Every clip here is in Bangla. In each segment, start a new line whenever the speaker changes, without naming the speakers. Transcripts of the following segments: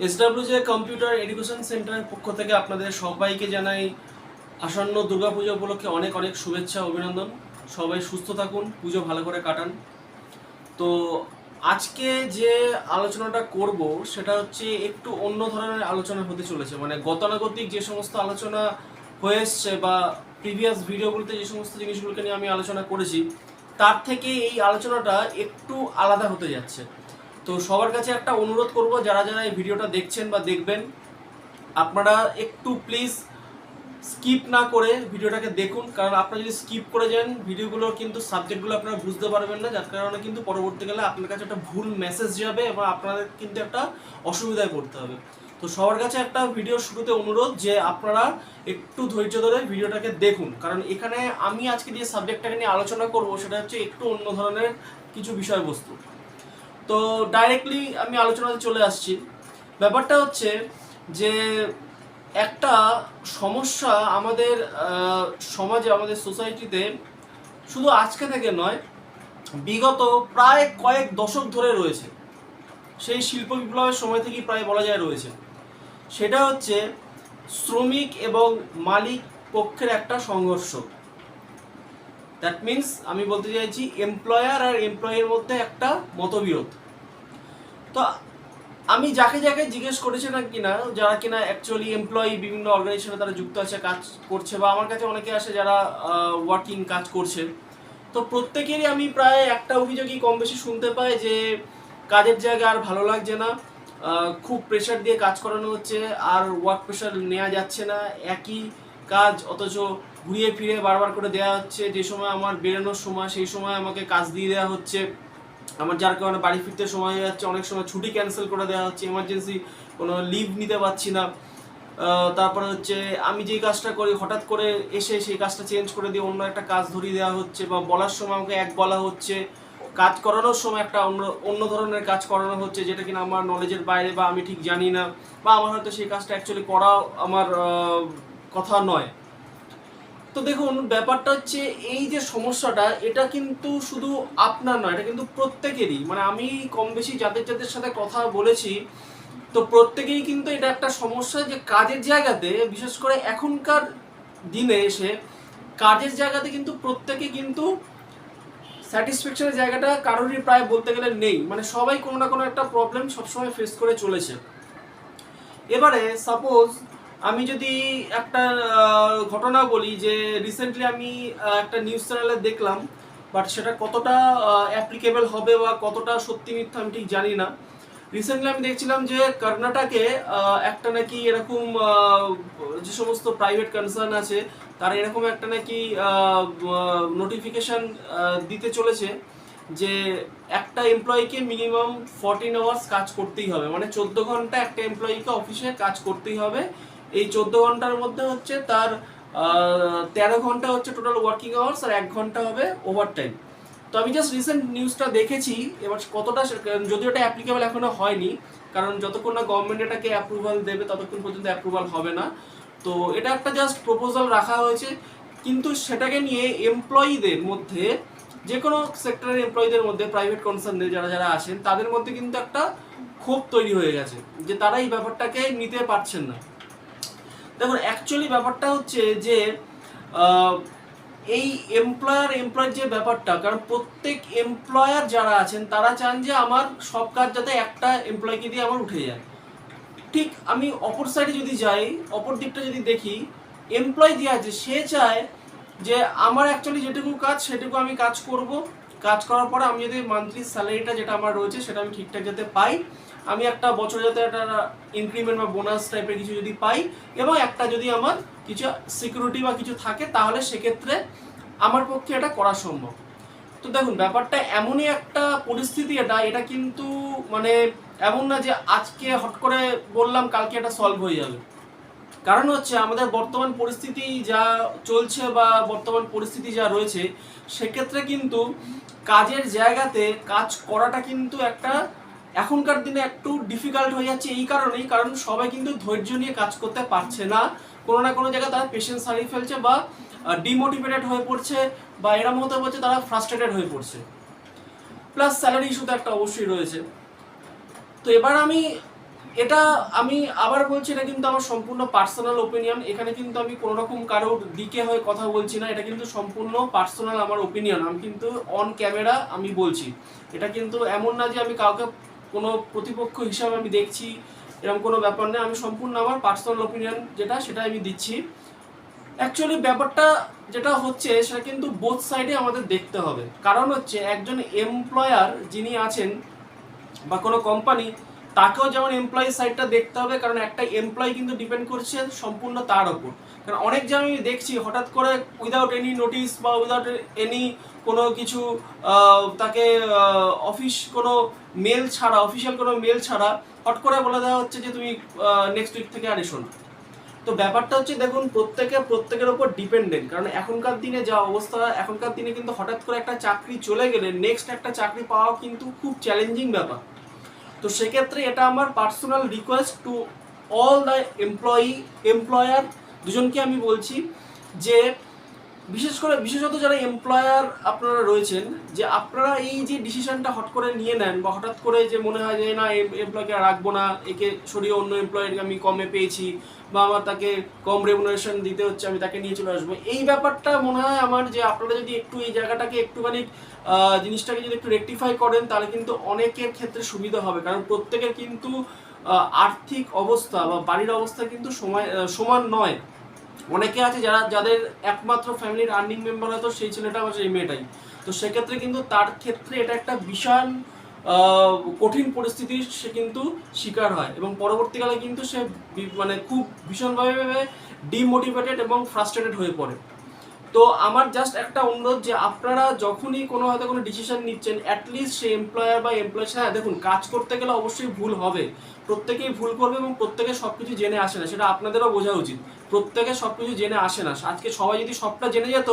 SWJ কম্পিউটার এডুকেশন সেন্টারের পক্ষ থেকে আপনাদের সবাইকে জানাই আসন্ন দুর্গাপুজো উপলক্ষে অনেক অনেক শুভেচ্ছা অভিনন্দন। সবাই সুস্থ থাকুন, পুজো ভালো করে কাটান। তো আজকে যে আলোচনাটা করব সেটা হচ্ছে একটু অন্য ধরনের আলোচনা হতে চলেছে। মানে গতানুগতিক যে সমস্ত আলোচনা হয়ে এসছে বা প্রিভিয়াস ভিডিওগুলোতে যে সমস্ত জিনিসগুলোকে নিয়ে আমি আলোচনা করেছি, তার থেকে এই আলোচনাটা একটু আলাদা হতে যাচ্ছে। তো সবার কাছে একটা অনুরোধ করব, যারা যারা এই ভিডিওটা দেখছেন বা দেখবেন, আপনারা একটু প্লিজ স্কিপ না করে ভিডিওটাকে দেখুন। কারণ আপনারা যদি স্কিপ করে যান ভিডিওগুলো কিন্তু সাবজেক্টগুলো আপনারা বুঝতে পারবেন না, যার কারণে কিন্তু পরবর্তীকালে আপনার কাছে একটা ভুল মেসেজ যাবে এবং আপনাদের কিন্তু একটা অসুবিধায় পড়তে হবে। তো সবার কাছে একটা ভিডিও শুরুতে অনুরোধ যে আপনারা একটু ধৈর্য ধরে ভিডিওটাকে দেখুন, কারণ এখানে আমি আজকে যে সাবজেক্টটাকে নিয়ে আলোচনা করব সেটা হচ্ছে একটু অন্য ধরনের কিছু বিষয়বস্তু। তো ডাইরেক্টলি আমি আলোচনাতে চলে আসছি। ব্যাপারটা হচ্ছে যে একটা সমস্যা আমাদের সমাজে, আমাদের সোসাইটিতে শুধু আজকে থেকে নয়, বিগত প্রায় কয়েক দশক ধরে রয়েছে। সেই শিল্প বিপ্লবের সময় থেকেই প্রায় বলা যায় রয়েছে। সেটা হচ্ছে শ্রমিক এবং মালিক পক্ষের একটা সংঘর্ষ। দ্যাট মিনস আমি বলতে চাইছি এমপ্লয়ার আর এমপ্লয়ের মধ্যে একটা মতবিরোধ। তো আমি যাকে যাকে জিজ্ঞেস করেছি না কিনা, যারা কিনা অ্যাকচুয়ালি এমপ্লয়ি, বিভিন্ন অর্গানাইজেশনে তারা যুক্ত আছে, কাজ করছে, বা আমার কাছে অনেকে আসে যারা ওয়ার্কিং কাজ করছে, তো প্রত্যেকেরই আমি প্রায় একটা অভিযোগই কম বেশি শুনতে পাই যে কাজের জায়গা আর ভালো লাগছে না, খুব প্রেশার দিয়ে কাজ করানো হচ্ছে, আর ওয়ার্ক প্রেশার নেওয়া যাচ্ছে না, একই কাজ অথচ ঘুরিয়ে ফিরে বারবার করে দেওয়া হচ্ছে। যে সময় আমার বেরোনোর সময় সেই সময় আমাকে কাজ দিয়ে দেওয়া হচ্ছে, আমার যার কারণে বাড়ি ফিরতে সময় হয়ে যাচ্ছে, অনেক সময় ছুটি ক্যান্সেল করে দেওয়া হচ্ছে, এমার্জেন্সি কোনো লিভ নিতে পারছি না। তারপরে হচ্ছে আমি যেই কাজটা করি হঠাৎ করে এসে সেই কাজটা চেঞ্জ করে দিয়ে অন্য একটা কাজ ধরিয়ে দেওয়া হচ্ছে, বা বলার সময় আমাকে এক বলা হচ্ছে, কাজ করানোর সময় একটা অন্য ধরনের কাজ করানো হচ্ছে যেটা কিনা আমার নলেজের বাইরে বা আমি ঠিক জানি না, বা আমার হয়তো সেই কাজটা অ্যাকচুয়ালি করা আমার কথা নয়। তো দেখুন, ব্যাপারটা হচ্ছে এই যে সমস্যাটা, এটা কিন্তু শুধু আপনার নয়, এটা কিন্তু প্রত্যেকেরই। মানে আমি কম বেশি যাদের যাদের সাথে কথা বলেছি, তো প্রত্যেকেই কিন্তু এটা একটা সমস্যা যে কাজের জায়গাতে, বিশেষ করে এখনকার দিনে এসে কাজের জায়গাতে কিন্তু প্রত্যেকে কিন্তু স্যাটিসফ্যাকশনের জায়গাটা কারোরই প্রায় বলতে গেলে নেই। মানে সবাই কোনো না কোনো একটা প্রবলেম সবসময় ফেস করে চলেছে। এবারে সাপোজ আমি যদি একটা ঘটনা বলি, যে রিসেন্টলি আমি একটা নিউজ চ্যানেলে দেখলাম, বাট সেটা কতটা অ্যাপ্লিকেবল হবে বা কতটা সত্যি মিথ্যা আমি ঠিক জানি না। রিসেন্টলি আমি দেখছিলাম যে কর্ণাটকে একটা নাকি এরকম যে সমস্ত প্রাইভেট কনসার্ন আছে তারা এরকম একটা নাকি নোটিফিকেশন দিতে চলেছে যে একটা এমপ্লয়িকে মিনিমাম 14 আওয়ার্স কাজ করতেই হবে। মানে 14 ঘন্টা একটা এমপ্লয়িকে অফিসে কাজ করতেই হবে। এই 14 ঘন্টার মধ্যে হচ্ছে তার 13 ঘন্টা হচ্ছে টোটাল ওয়ার্কিং আওয়ার্স, আর 1 ঘন্টা হবে ওভারটাইম। তো আমি জাস্ট রিসেন্ট নিউজটা দেখেছি। এবার কতটা, যদিও এটা অ্যাপ্লিকেবল এখনো হয়নি, কারণ যতক্ষণ না গভর্নমেন্ট এটাকে অ্যাপ্রুভাল দেবে ততক্ষণ পর্যন্ত অ্যাপ্রুভাল হবে না। তো এটা একটা জাস্ট প্রপোজাল রাখা হয়েছে, কিন্তু সেটাকে নিয়ে এমপ্লয়িদের মধ্যে, যে কোনো সেক্টরের এমপ্লয়িদের মধ্যে, প্রাইভেট কনসার্নে যারা যারা আসেন তাদের মধ্যে কিন্তু একটা ক্ষোভ তৈরি হয়ে গেছে যে তারা এই ব্যাপারটাকে নিতে পারছেন না। দেখুন, অ্যাকচুয়ালি ব্যাপারটা হচ্ছে যে এই এমপ্লয়ের যে ব্যাপারটা, কারণ প্রত্যেক এমপ্লয়ার যারা আছেন তারা চান যে আমার সব কাজ যাতে একটা এমপ্লয়কে দিয়ে আমার উঠে যায়। ঠিক আমি অপর সাইডে যদি যাই, অপর দিকটা যদি দেখি, এমপ্লয় যে আছে সে চায় যে আমার অ্যাকচুয়ালি যেটুকু কাজ সেটুকু আমি কাজ করব, কাজ করার পরে আমি যদি মান্থলি স্যালারিটা যেটা আমার রয়েছে সেটা আমি ঠিকঠাক যাতে পাই, আমি একটা বছরে যাতে একটা ইনক্রিমেন্ট বা বোনাস টাইপের কিছু যদি পাই, এবং একটা যদি আমার কিছু সিকিউরিটি বা কিছু থাকে, তাহলে সেক্ষেত্রে আমার পক্ষে এটা করা সম্ভব। তো দেখুন, ব্যাপারটা এমনই একটা পরিস্থিতি, এটা কিন্তু মানে এমন না যে আজকে হট করে বললাম কালকে এটা সলভ হয়ে যাবে। কারণ হচ্ছে আমাদের বর্তমান পরিস্থিতি যা চলছে বা বর্তমান পরিস্থিতি যা রয়েছে, সেক্ষেত্রে কিন্তু কাজের জায়গাতে কাজ করাটা কিন্তু একটা এখনকার দিনে একটু ডিফিকাল্ট হয়ে যাচ্ছে। এই কারণেই, কারণ সবাই কিন্তু ধৈর্য নিয়ে কাজ করতে পারছে না, কোনো না কোনো জায়গায় তারা পেশেন্স হারিয়ে ফেলছে, বা ডিমোটিভেটেড হয়ে পড়ছে, বা এরম হতে পারছে তারা ফ্রাস্ট্রেটেড হয়ে পড়ছে। প্লাস স্যালারি ইস্যু তো একটা অবশ্যই রয়েছে। তো এবার আমি এটা আমি আবার বলছি, এটা কিন্তু আমার সম্পূর্ণ পার্সোনাল ওপিনিয়ন। এখানে কিন্তু আমি কোনো রকম কারোর দিকে হয়ে কথা বলছি না, এটা কিন্তু সম্পূর্ণ পার্সোনাল আমার ওপিনিয়ন। আমি কিন্তু অন ক্যামেরা আমি বলছি, এটা কিন্তু এমন না যে আমি কাউকে কোনো প্রতিপক্ষ হিসাবে আমি দেখছি, এরকম কোনো ব্যাপার নেই। আমি সম্পূর্ণ আমার পার্সোনাল ওপিনিয়ন যেটা, সেটা আমি দিচ্ছি। অ্যাকচুয়ালি ব্যাপারটা যেটা হচ্ছে সেটা কিন্তু বোথ সাইডে আমাদের দেখতে হবে। কারণ হচ্ছে একজন এমপ্লয়ার যিনি আছেন বা কোনো কোম্পানি, তাকেও যেমন এমপ্লয়ি সাইডটা দেখতে হবে, কারণ একটা এমপ্লয়ি কিন্তু ডিপেন্ড করছে সম্পূর্ণ তার ওপর। কারণ অনেক যে আমি দেখছি হঠাৎ করে উইদাউট এনি নোটিস বা উইদাউট এনি কোনো কিছু তাকে অফিস কোনো মেল ছাড়া, অফিসিয়াল কোনো মেল ছাড়া হট করে বলে দেওয়া হচ্ছে যে তুমি নেক্সট উইক থেকে আর এসো না। তো ব্যাপারটা হচ্ছে দেখুন, প্রত্যেকের ওপর ডিপেন্ডেন্ট। কারণ এখনকার দিনে যা অবস্থা, এখনকার দিনে কিন্তু হঠাৎ করে একটা চাকরি চলে গেলে নেক্সট একটা চাকরি পাওয়া কিন্তু খুব চ্যালেঞ্জিং ব্যাপার। তো সেক্ষেত্রে এটা আমার personal request to all the employer দুজনকে আমি বলছি যে বিশেষত যারা এমপ্লয়ার আপনারা রয়েছেন, যে আপনারা এই যে ডিসিশনটা হট করে নিয়ে নেন বা হঠাৎ করে যে মনে হয় যে না এমপ্লয়কে রাখবো না, একে সরিয়ে অন্য এমপ্লয়কে আমি কমে পেয়েছি বা আমার তাকে কম রেমুনারেশন দিতে হচ্ছে, আমি তাকে নিয়ে চলে আসবো, এই ব্যাপারটা মনে হয় আমার যে আপনারা যদি একটু এই জায়গাটাকে একটুখানি জিনিসটাকে যদি একটু রেকটিফাই করেন, তাহলে কিন্তু অনেকের ক্ষেত্রে সুবিধা হবে। কারণ প্রত্যেকের কিন্তু আর্থিক অবস্থা বা বাড়ির অবস্থা কিন্তু সমান নয়। অনেকে আছে যাদের একমাত্র ফ্যামিলির আর্নিং মেম্বার হয়তো সেই ছেলেটা বা সেই মেয়েটাই। তো সেক্ষেত্রে কিন্তু তার ক্ষেত্রে এটা একটা বিশাল কঠিন পরিস্থিতির সে কিন্তু শিকার হয়, এবং পরবর্তীকালে কিন্তু সে মানে খুব ভীষণভাবে ডিমোটিভেটেড এবং ফ্রাস্ট্রেটেড হয়ে পড়ে। তো আমার জাস্ট একটা অনুরোধ যে আপনারা যখনই কোনো হয়তো কোনো ডিসিশন নিচ্ছেন, অ্যাটলিস্ট সে এমপ্লয়ার বা এমপ্লয়ের, হ্যাঁ দেখুন কাজ করতে গেলে অবশ্যই ভুল হবে, প্রত্যেকেই ভুল করবে এবং প্রত্যেকে সব কিছু জেনে আসে না, সেটা আপনাদেরও বোঝা উচিত। প্রত্যেকে সব কিছু জেনে আসে না। আজকে সবাই যদি সবটা জেনে যেত,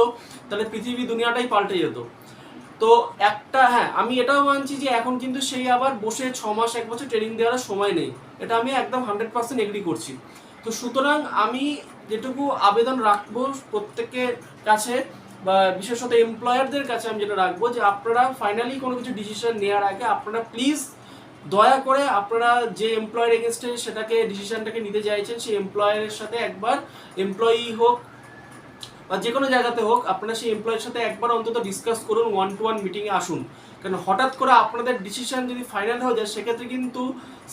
তাহলে পৃথিবী দুনিয়াটাই পাল্টে যেত। তো একটা, হ্যাঁ আমি এটাও মানছি যে এখন কিন্তু সেই আবার বসে 6 মাস 1 বছর ট্রেনিং দেওয়ার সময় নেই, এটা আমি একদম 100% এগ্রি করছি। তো সুতরাং আমি যেটুকু আবেদন রাখবো প্রত্যেকের কাছে বা বিশেষত এমপ্লয়ারদের কাছে, আমি যেটা রাখবো যে আপনারা ফাইনালি কোনো কিছু ডিসিশন নেওয়ার আগে আপনারা প্লিজ দয়া করে আপনারা যে এমপ্লয়ের এগেনস্টে সেটাকে ডিসিশনটাকে নিতে চাইছেন, সেই এমপ্লয়ারের সাথে একবার, এমপ্লয়ি হোক বা যে কোনো জায়গাতে হোক, আপনারা সেই এমপ্লয়ের সাথে একবার অন্তত ডিসকাস করুন, 1-to-1 মিটিংয়ে আসুন। কারণ হঠাৎ করে আপনাদের ডিসিশন যদি ফাইনাল হয়ে যায়, সেক্ষেত্রে কিন্তু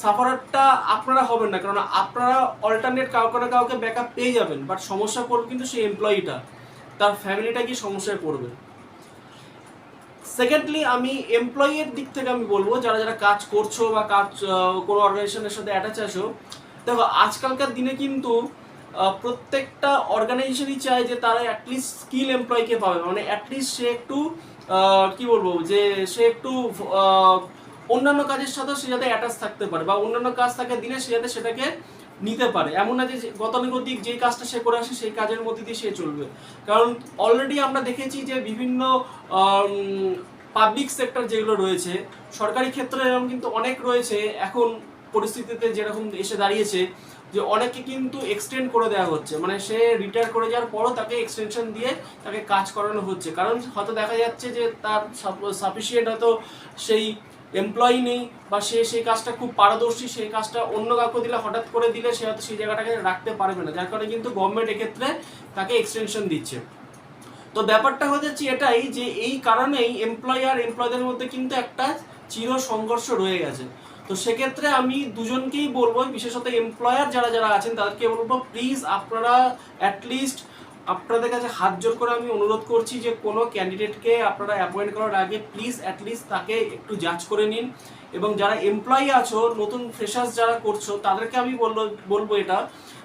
সাফারারটা আপনারা হবেন না, কারণ আপনারা অল্টারনেট কাউকে না কাউকে ব্যাকআপ পেয়ে যাবেন, বাট সমস্যা পড়বে কিন্তু সেই এমপ্লয়িটা, তার ফ্যামিলিটা কি সমস্যায় পড়বে। সেকেন্ডলি আমি এমপ্লয়ির দিক থেকে আমি বলবো, যারা যারা কাজ করছো বা কাজ কোনো অর্গানাইজেশনের সাথে অ্যাটাচ আছো, দেখো আজকালকার দিনে কিন্তু প্রত্যেকটা অর্গানাইজেশনই চায় যে তারা অ্যাটলিস্ট স্কিল এমপ্লয়িকে পাবে, মানে অ্যাটলিস্ট সে একটু কি বলবো, যে সে একটু অন্যান্য কাজের সাথে সে যাতে অ্যাটাচ থাকতে পারে বা অন্যান্য কাজ তাকে দিলে সে যাতে সেটাকে নিতে পারে। এমন না যে গতানুগতিক যেই কাজটা সে করে আসে সেই কাজের মধ্যে দিয়ে সে চলবে। কারণ অলরেডি আমরা দেখেছি যে বিভিন্ন পাবলিক সেক্টর যেগুলো রয়েছে, সরকারি ক্ষেত্রে এরকম কিন্তু অনেক রয়েছে এখন পরিস্থিতিতে যেরকম এসে দাঁড়িয়েছে, যে অনেকে কিন্তু এক্সটেন্ড করে দেওয়া হচ্ছে, মানে সে রিটায়ার করে যাওয়ার পরও তাকে এক্সটেনশন দিয়ে তাকে কাজ করানো হচ্ছে। কারণ হয়তো দেখা যাচ্ছে যে তার সাফিসিয়েন্ট হয়তো সেই এমপ্লয়ি নেই, বা সে সেই কাজটা খুব পারদর্শী, সেই কাজটা অন্য কাউকে দিলে, হঠাৎ করে দিলে সে হয়তো সেই জায়গাটাকে রাখতে পারবে না, যার কারণে কিন্তু গভর্নমেন্ট এক্ষেত্রে তাকে এক্সটেনশন দিচ্ছে। তো ব্যাপারটা হয়ে যাচ্ছে এটাই, যে এই কারণেই এমপ্লয়ি আর এমপ্লয়ীদের মধ্যে কিন্তু একটা চির সংঘর্ষ রয়ে গেছে। তো সেক্ষেত্রে আমি দুজনকেই বলবো, বিশেষত এমপ্লয়ার যারা যারা আছেন তাদেরকে বলবো, প্লিজ আপনারা অ্যাটলিস্ট, আপনাদের কাছে হাত জোর করে আমি অনুরোধ করছি যে কোনো ক্যান্ডিডেটকে আপনারা অ্যাপয়েন্ট করার আগে প্লিজ অ্যাটলিস্ট তাকে একটু যাচ করে নিন। এবং যারা এমপ্লয়ি আছো, নতুন ফ্রেশার্স যারা করছো, তাদেরকে আমি বলবো এটা,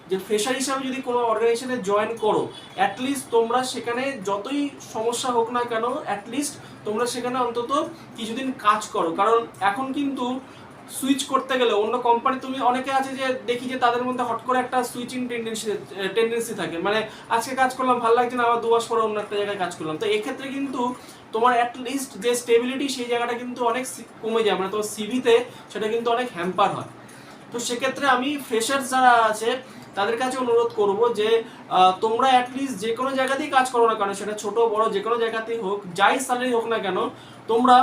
যে ফ্রেশার হিসাবে যদি কোনো অর্গানাইজেশনে জয়েন করো, অ্যাটলিস্ট তোমরা সেখানে যতই সমস্যা হোক না কেন, অ্যাটলিস্ট তোমরা সেখানে অন্তত কিছুদিন কাজ করো। কারণ এখন কিন্তু সুইচ করতে গেলে অন্য কোম্পানি, তুমি অনেকে আছে যে দেখি যে তাদের মধ্যে হট করে একটা সুইচিং টেন্ডেন্সি থাকে, মানে আজকে কাজ করলাম ভালো লাগছে না, আবার 2 মাস পরে অন্য একটা জায়গায় কাজ করলাম। তো এক্ষেত্রে কিন্তু তোমার অ্যাটলিস্ট যে স্টেবিলিটি, সেই জায়গাটা কিন্তু অনেক কমে যায়, মানে তোমার সিভিতে সেটা কিন্তু অনেক হ্যাম্পার হয়। তো সেক্ষেত্রে আমি ফ্রেশার্স যারা আছে তাদের কাছে অনুরোধ করব যে তোমরা অ্যাটলিস্ট যে কোনো জায়গাতেই কাজ করো না কেন, সেটা ছোট বড় যে কোনো জায়গাতেই হোক, যাই স্যালারি হোক না কেন, তোমরা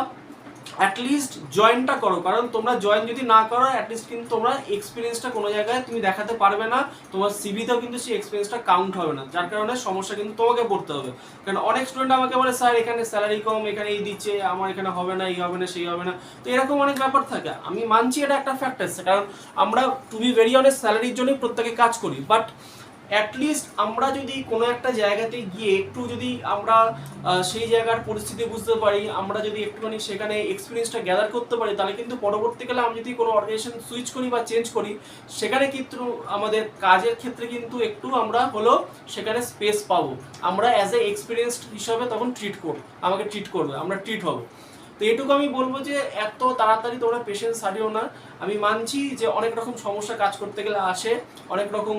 অ্যাটলিস্ট জয়েনটা করো, কারণ তোমরা জয়েন যদি না করো অ্যাটলিস্ট কিন্তু তোমরা এক্সপিরিয়েন্সটা কোনো জায়গায় তুমি দেখাতে পারবে না, তোমার সিভিতেও কিন্তু সেই এক্সপিরিয়েন্সটা কাউন্ট হবে না, যার কারণে সমস্যা কিন্তু তোমাকে পড়তে হবে। কারণ অনেক স্টুডেন্ট আমাকে বলে স্যার এখানে স্যালারি কম, এখানে এই দিচ্ছে, আমার এখানে হবে না, এই হবে না, সেই হবে না। তো এরকম অনেক ব্যাপার থাকে, আমি মানছি এটা একটা ফ্যাক্টর, কারণ আমরা টু বি ভেরি অনেস্ট স্যালারির জন্যই প্রত্যেকে কাজ করি, বাট অ্যাটলিস্ট আমরা যদি কোনো একটা জায়গাতে গিয়ে একটু যদি আমরা সেই জায়গার পরিস্থিতি বুঝতে পারি, আমরা যদি একটুখানি সেখানে এক্সপিরিয়েন্সটা গ্যাদার করতে পারি, তাহলে কিন্তু পরবর্তীকালে আমি যদি কোনো অর্গানাইজেশন সুইচ করি বা চেঞ্জ করি, সেখানে কিন্তু আমাদের কাজের ক্ষেত্রে কিন্তু একটু আমরা হলো সেখানে স্পেস পাবো, আমরা অ্যাজ এ এক্সপিরিয়েন্সড হিসাবে তখন আমাকে ট্রিট করবে, আমরা ট্রিট হবো। তো এটুকু আমি বলবো যে এত তাড়াতাড়ি তোমরা পেশেন্স হারিও না। আমি মানছি যে অনেক রকম সমস্যা কাজ করতে গেলে আসে, অনেক রকম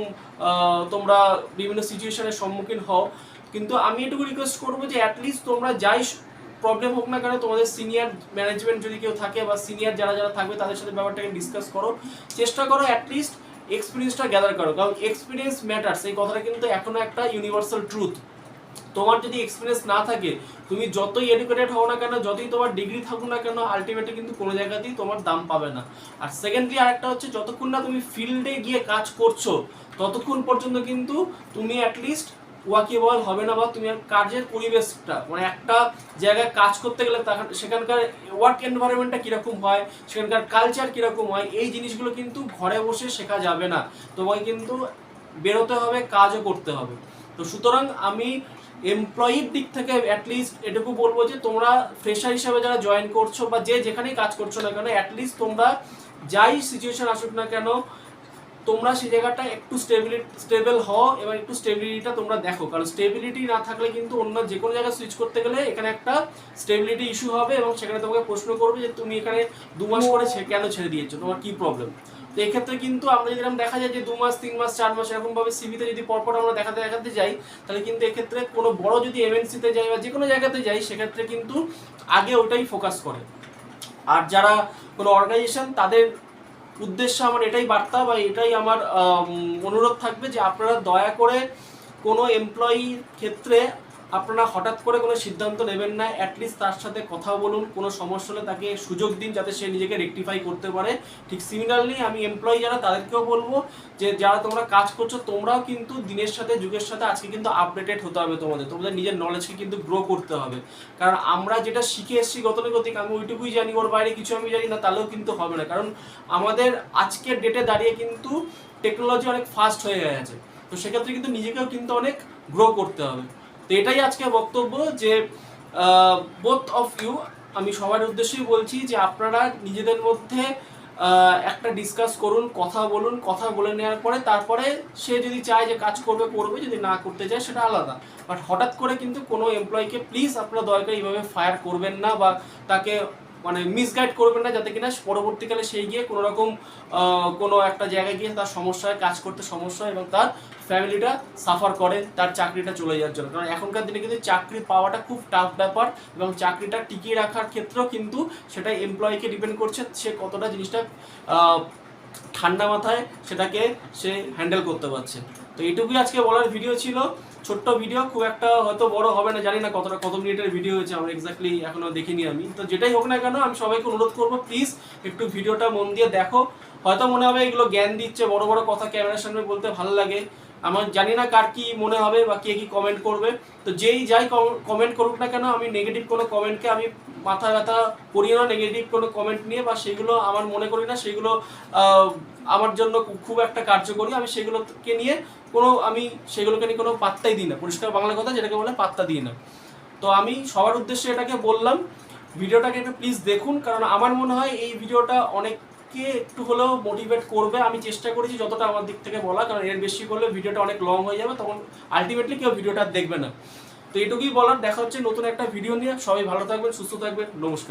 তোমরা বিভিন্ন সিচুয়েশনের সম্মুখীন হও, কিন্তু আমি এটুকু রিকোয়েস্ট করবো যে অ্যাটলিস্ট তোমরা যাই প্রবলেম হোক না কেন, তোমাদের সিনিয়র ম্যানেজমেন্ট যদি কেউ থাকে বা সিনিয়র যারা যারা থাকবে তাদের সাথে ব্যাপারটাকে ডিসকাস করো, চেষ্টা করো অ্যাটলিস্ট এক্সপিরিয়েন্সটা গ্যাদার করো, কারণ এক্সপিরিয়েন্স ম্যাটার্স, এই কথাটা কিন্তু এখনো একটা ইউনিভার্সাল ট্রুথ। তোমার যদি এক্সপিরিয়েন্স না থাকে, তুমি যতই এডুকেটেড হও না কেন, যতই তোমার ডিগ্রি থাকুক না কেন, আলটিমেটলি কিন্তু কোনো জায়গাতেই তোমার দাম পাবে না। আর সেকেন্ডলি আরেকটা হচ্ছে, যতক্ষণ না তুমি ফিল্ডে গিয়ে কাজ করছো ততক্ষণ পর্যন্ত কিন্তু তুমি অ্যাটলিস্ট ওয়াকিবল হবে না, বা তুমি কাজের পরিবেশটা মানে একটা জায়গায় কাজ করতে গেলে সেখানকার ওয়ার্ক এনভায়রনমেন্টটা কীরকম হয়, সেখানকার কালচার কীরকম হয়, এই জিনিসগুলো কিন্তু ঘরে বসে শেখা যাবে না, তোমাকে কিন্তু বেরোতে হবে, কাজও করতে হবে। তো সুতরাং আমি এমপ্লয়ির দিক থেকে অ্যাটলিস্ট এটুকু বলবো যে তোমরা ফ্রেশার হিসাবে যারা জয়েন করছো বা যেখানেই কাজ করছো না কেন, অ্যাটলিস্ট তোমরা যাই সিচুয়েশন আসুক না কেন, তোমরা সেই জায়গাটা একটু স্টেবল হও এবং একটু স্টেবিলিটিটা তোমরা দেখো, কারণ স্টেবিলিটি না থাকলে কিন্তু অন্য যে কোনো জায়গায় সুইচ করতে গেলে এখানে একটা স্টেবিলিটি ইস্যু হবে, এবং সেখানে তোমাকে প্রশ্ন করবে যে তুমি এখানে 2 মাস করে কেন ছেড়ে দিয়েছো, তোমার কি প্রবলেম। তো এক্ষেত্রে কিন্তু আমরা যদি দেখা যায় যে 2 মাস 3 মাস 4 মাস এরকমভাবে সিভিতে যদি পরপর আমরা দেখাতে যাই, তাহলে কিন্তু এক্ষেত্রে কোনো বড় যদি এমএনসিতে যাই বা যে কোনো জায়গাতে যাই, সেক্ষেত্রে কিন্তু আগে ওটাই ফোকাস করে। আর যারা কোনো অর্গানাইজেশন, তাদের উদ্দেশ্যে আমার এটাই বার্তা বা এটাই আমার অনুরোধ থাকবে যে আপনারা দয়া করে কোনো এমপ্লয়ির ক্ষেত্রে আপনারা হঠাৎ করে কোনো সিদ্ধান্ত নেবেন না, অ্যাটলিস্ট তার সাথে কথা বলুন, কোনো সমস্যা হলে তাকে সুযোগ দিন যাতে সে নিজেকে রেকটিফাই করতে পারে। ঠিক সিমিলারলি আমি এমপ্লয়ি যারা, তাদেরকেও বলবো যে যারা তোমরা কাজ করছো, তোমরাও কিন্তু দিনের সাথে যুগের সাথে আজকে কিন্তু আপডেটেড হতে হবে, তোমাদের নিজের নলেজকে কিন্তু গ্রো করতে হবে, কারণ আমরা যেটা শিখে এসেছি গতানুগতিক, আমি ওইটুকুই জানি, ওর বাইরে কিছু আমি জানি না, তাহলেও কিন্তু হবে না, কারণ আমাদের আজকের ডেটে দাঁড়িয়ে কিন্তু টেকনোলজি অনেক ফাস্ট হয়ে গেছে, তো সেক্ষেত্রে কিন্তু নিজেকেও কিন্তু অনেক গ্রো করতে হবে। তো এটাই আজকে বক্তব্য যে বোথ অফ ইউ, আমি সবার উদ্দেশ্যেই বলছি যে আপনারা নিজেদের মধ্যে একটা ডিসকাস করুন, কথা বলুন, কথা বলে নেওয়ার পরে তারপরে সে যদি চায় যে কাজ করবে, যদি না করতে চায় সেটা আলাদা, বাট হঠাৎ করে কিন্তু কোনো এমপ্লয়িকে প্লিজ আপনারা দয়া করে এইভাবে ফায়ার করবেন না, বা তাকে মানে মিসগাইড করবেন না, যাতে কিনা পরবর্তীকালে সেই গিয়ে কোনো রকম কোনো একটা জায়গায় গিয়ে তার সমস্যায় কাজ করতে সমস্যা হয় এবং তার ফ্যামিলিটা সাফার করে, তার চাকরিটা চলে যাওয়ার জন্য। কারণ এখনকার দিনে কিন্তু চাকরি পাওয়াটা খুব টাফ ব্যাপার, এবং চাকরিটা টিকিয়ে রাখার ক্ষেত্রেও কিন্তু সেটা এমপ্লয়িকে ডিপেন্ড করছে, সে কতটা জিনিসটা ঠান্ডা মাথায় সেটাকে সে হ্যান্ডেল করতে পারছে। তো এইটুকুই আজকে বলার ভিডিও ছিল, ছোট্ট ভিডিও, খুব একটা হয়তো বড় হবে না, জানি না কত মিনিটের ভিডিও হয়েছে, আমরা এক্স্যাক্টলি এখনো দেখিনি আমি। তো যেটাই হোক না কেন, আমি সবাইকে অনুরোধ করবো প্লিজ একটু ভিডিওটা মন দিয়ে দেখো। হয়তো মনে হবে এগুলো জ্ঞান দিচ্ছে, বড় বড় কথা ক্যামেরার সামনে বলতে ভালো লাগে, আমার জানি না কার কি মনে হবে বা কে কি কমেন্ট করবে। তো যাই কমেন্ট করুক না কেন, আমি নেগেটিভ কোনো কমেন্টকে আমি মাথা ব্যথা করি না, নেগেটিভ কোনো কমেন্ট নিয়ে, বা সেগুলো আমার মনে করি না সেগুলো আমার জন্য খুব একটা কার্যকরী, আমি সেগুলোকে নিয়ে সেগুলোকে নিয়ে কোনো পাত্তাই দিই না, পরিষ্কার বাংলা কথা যেটাকে বলে পাত্তা দিই না। তো আমি সবার উদ্দেশ্যে এটাকে বললাম, ভিডিওটাকে একটু প্লিজ দেখুন, কারণ আমার মনে হয় এই ভিডিওটা অনেককে একটু হলেও মোটিভেট করবে। আমি চেষ্টা করেছি যতটা আমার দিক থেকে বলা, কারণ এর বেশি করলে ভিডিওটা অনেক লং হয়ে যাবে, তখন আলটিমেটলি কেউ ভিডিওটা দেখবে না। তো এটুকুই বলার, দেখা হচ্ছে নতুন একটা ভিডিও নিয়ে। সবাই ভালো থাকবেন, সুস্থ থাকবেন, নমস্কার।